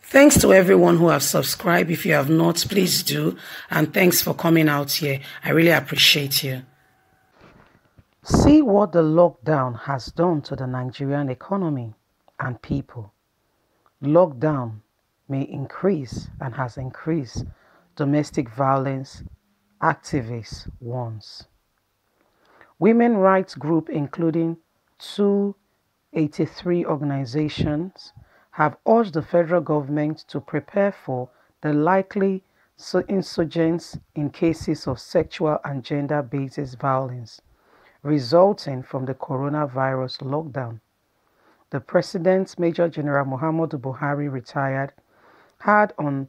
Thanks to everyone who have subscribed. If you have not, please do. And thanks for coming out here. I really appreciate you. See what the lockdown has done to the Nigerian economy and people. Lockdown may increase and has increased domestic violence, activists warns. Women rights group including 283 organizations have urged the federal government to prepare for the likely insurgence in cases of sexual and gender-based violence resulting from the coronavirus lockdown. The President, Major General Muhammadu Buhari, retired, had on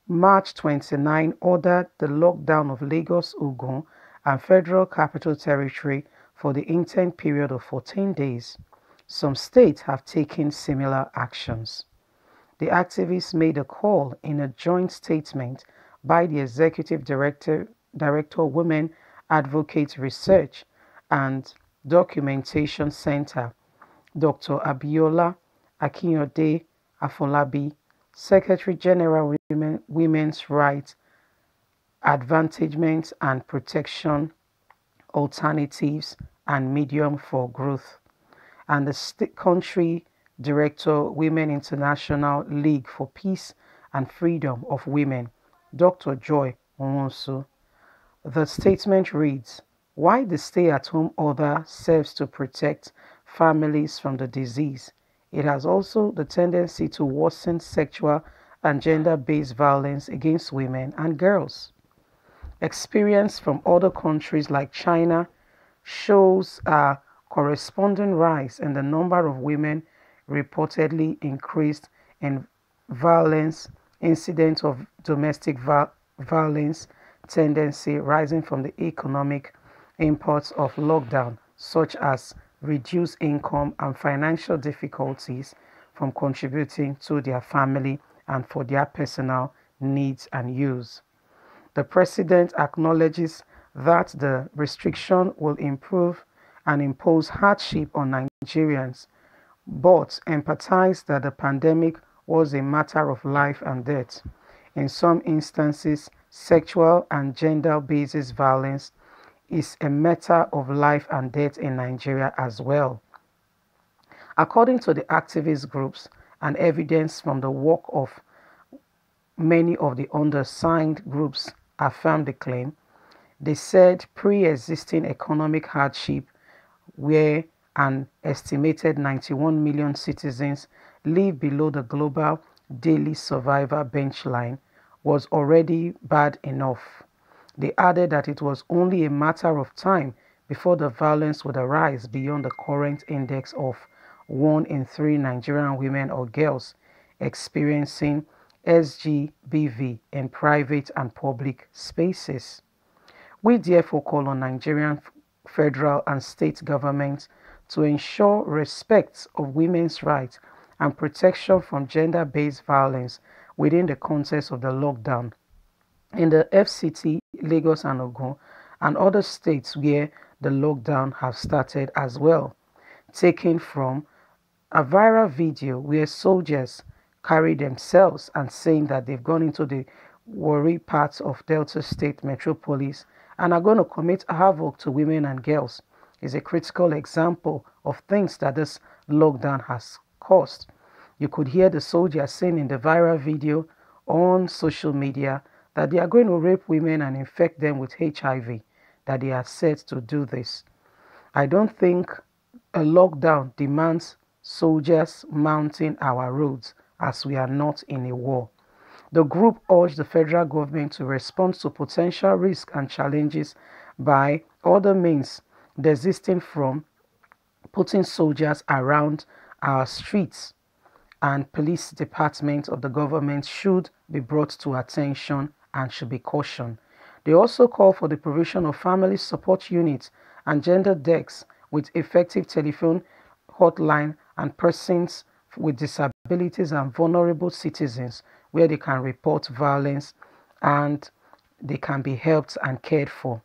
March 29 ordered the lockdown of Lagos, Ogun, and Federal Capital Territory for the interim period of 14 days. Some states have taken similar actions. The activists made a call in a joint statement by the Executive Director Women Advocate Research and Documentation Center, Dr. Abiola Akinyode Afolabi, Secretary General Women's Rights Advancement and Protection Alternatives and Medium for Growth, and the Country Director, Women International League for Peace and Freedom of Women, Dr. Joy Onwonsu. The statement reads, "While the stay-at-home order serves to protect families from the disease, it has also the tendency to worsen sexual and gender-based violence against women and girls. Experience from other countries like China shows a corresponding rise in the number of women reportedly increased in violence, incidents of domestic violence tendency rising from the economic impacts of lockdown, such as reduced income and financial difficulties from contributing to their family and for their personal needs and use." The President acknowledges that the restriction will improve and impose hardship on Nigerians, but emphasized that the pandemic was a matter of life and death. In some instances, sexual and gender-based violence is a matter of life and death in Nigeria as well. According to the activist groups and evidence from the work of many of the undersigned groups affirmed the claim, they said pre-existing economic hardship where an estimated 91 million citizens live below the global daily survival benchline was already bad enough. They added that it was only a matter of time before the violence would arise beyond the current index of 1 in 3 Nigerian women or girls experiencing SGBV in private and public spaces. We therefore call on Nigerian federal and state governments to ensure respect of women's rights and protection from gender-based violence within the context of the lockdown. In the FCT, Lagos and Ogun, and other states where the lockdown has started as well. Taken from a viral video where soldiers carry themselves and saying that they've gone into the Warri parts of Delta State metropolis and are going to commit havoc to women and girls is a critical example of things that this lockdown has caused. You could hear the soldiers saying in the viral video on social media that they are going to rape women and infect them with HIV, that they are set to do this. I don't think a lockdown demands soldiers mounting our roads, as we are not in a war. The group urged the federal government to respond to potential risks and challenges by other means desisting from putting soldiers around our streets, and police departments of the government should be brought to attention and should be cautioned. They also call for the provision of family support units and gender desks with effective telephone hotline and persons with disabilities and vulnerable citizens where they can report violence and they can be helped and cared for.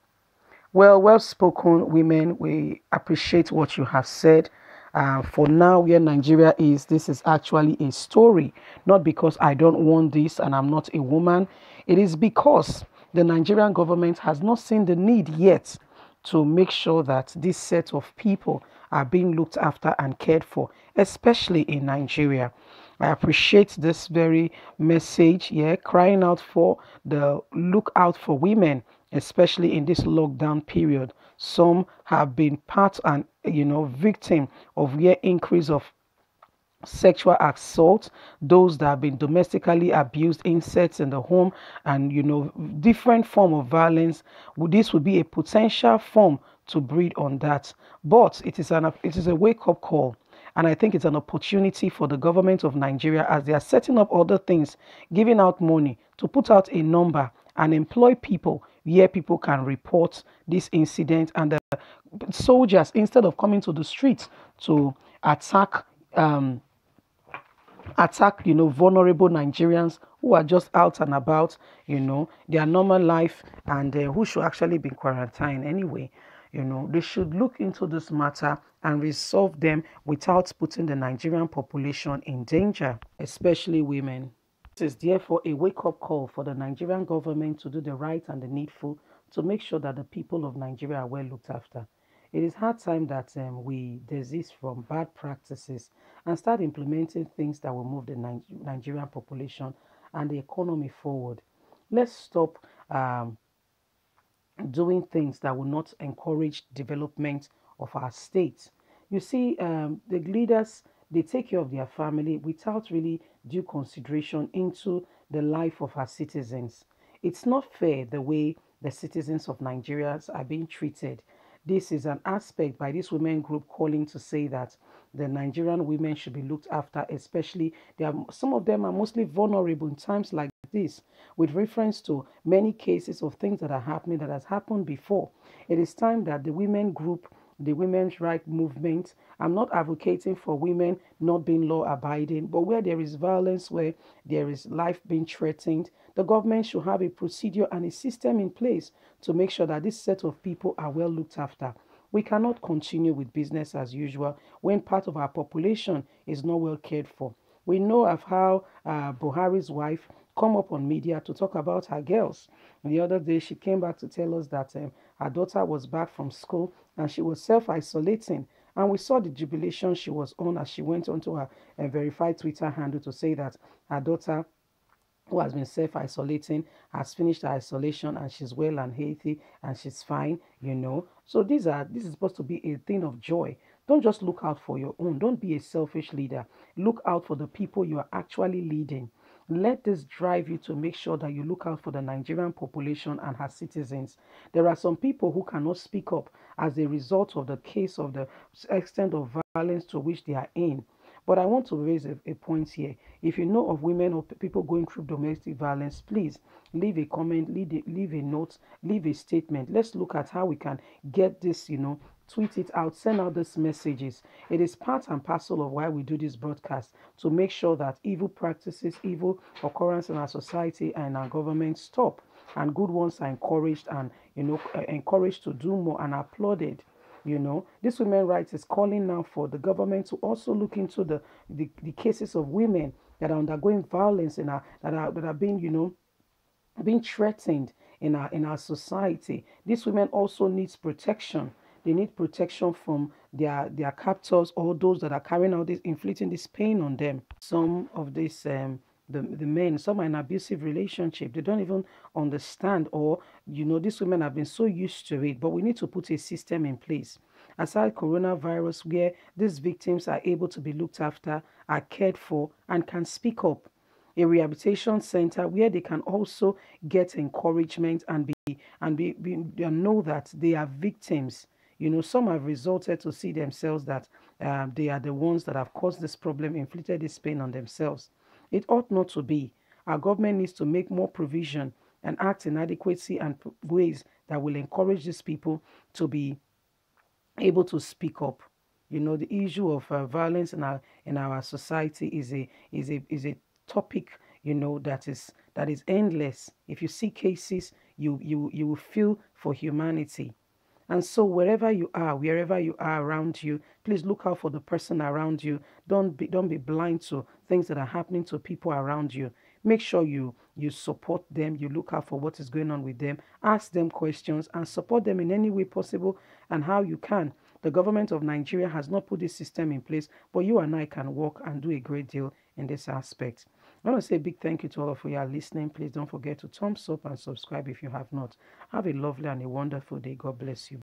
Well spoken, women. We appreciate what you have said. For now, where Nigeria is, this is actually a story. Not because I don't want this and I'm not a woman. It is because the Nigerian government has not seen the need yet to make sure that this set of people are being looked after and cared for, especially in Nigeria. I appreciate this very message, yeah, crying out for the look out for women, especially in this lockdown period. Some have been part and victim of year increase of sexual assault, those that have been domestically abused, incest in the home, and different form of violence. This would be a potential form to breed on that. But it is a wake up call. And I think it's an opportunity for the government of Nigeria, as they are setting up other things, giving out money to put out a number and employ people where people can report this incident, and the soldiers, instead of coming to the streets to attack um, vulnerable Nigerians who are just out and about, their normal life, and who should actually be quarantined anyway. They should look into this matter and resolve them without putting the Nigerian population in danger, especially women. It is therefore a wake-up call for the Nigerian government to do the right and the needful to make sure that the people of Nigeria are well looked after. It is hard time that we desist from bad practices and start implementing things that will move the Nigerian population and the economy forward. Let's stop doing things that will not encourage development of our state. You see, the leaders, they take care of their family without really due consideration into the life of our citizens. It's not fair the way the citizens of Nigeria are being treated. This is an aspect by this women group calling to say that the Nigerian women should be looked after, especially some of them are mostly vulnerable in times like this, with reference to many cases of things that are happening that has happened before. It is time that the women group, the women's right movement, I'm not advocating for women not being law abiding, but where there is violence, where there is life being threatened, the government should have a procedure and a system in place to make sure that this set of people are well looked after. We cannot continue with business as usual when part of our population is not well cared for. We know of how Buhari's wife come up on media to talk about her girls. The other day, she came back to tell us that her daughter was back from school and she was self-isolating. And we saw the jubilation she was on as she went onto her verified Twitter handle to say that her daughter, who has been self-isolating, has finished her isolation and she's well and healthy and she's fine. So this is supposed to be a thing of joy. Don't just look out for your own. Don't be a selfish leader. Look out for the people you are actually leading. Let this drive you to make sure that you look out for the Nigerian population and her citizens. There are some people who cannot speak up as a result of the case of the extent of violence to which they are in. But I want to raise a point here. If you know of women or people going through domestic violence, please leave a comment, leave a note, leave a statement. Let's look at how we can get this, tweet it out, send out these messages. It is part and parcel of why we do this broadcast, to make sure that evil practices, evil occurrence in our society and our government stop, and good ones are encouraged and encouraged to do more and applauded. This women rights is calling now for the government to also look into the cases of women that are undergoing violence that are being being threatened in our society. These women also needs protection. They need protection from their captors or those that are carrying out this, inflicting this pain on them. Some of these the men, some are in abusive relationship. They don't even understand, or these women have been so used to it. But we need to put a system in place. Aside coronavirus, where these victims are able to be looked after, are cared for, and can speak up, a rehabilitation center where they can also get encouragement and know that they are victims. Some have resulted to see themselves that they are the ones that have caused this problem, inflicted this pain on themselves. It ought not to be. Our government needs to make more provision and act in adequacy and ways that will encourage these people to be able to speak up. The issue of violence in our society is a topic that is endless. If you see cases, you will feel for humanity. And so wherever you are around you, please look out for the person around you. Don't be blind to things that are happening to people around you. Make sure you support them, you look out for what is going on with them, ask them questions and support them in any way possible and how you can. The government of Nigeria has not put this system in place, but you and I can work and do a great deal in this aspect. I want to say a big thank you to all of you who are listening. Please don't forget to thumbs up and subscribe if you have not. Have a lovely and a wonderful day. God bless you.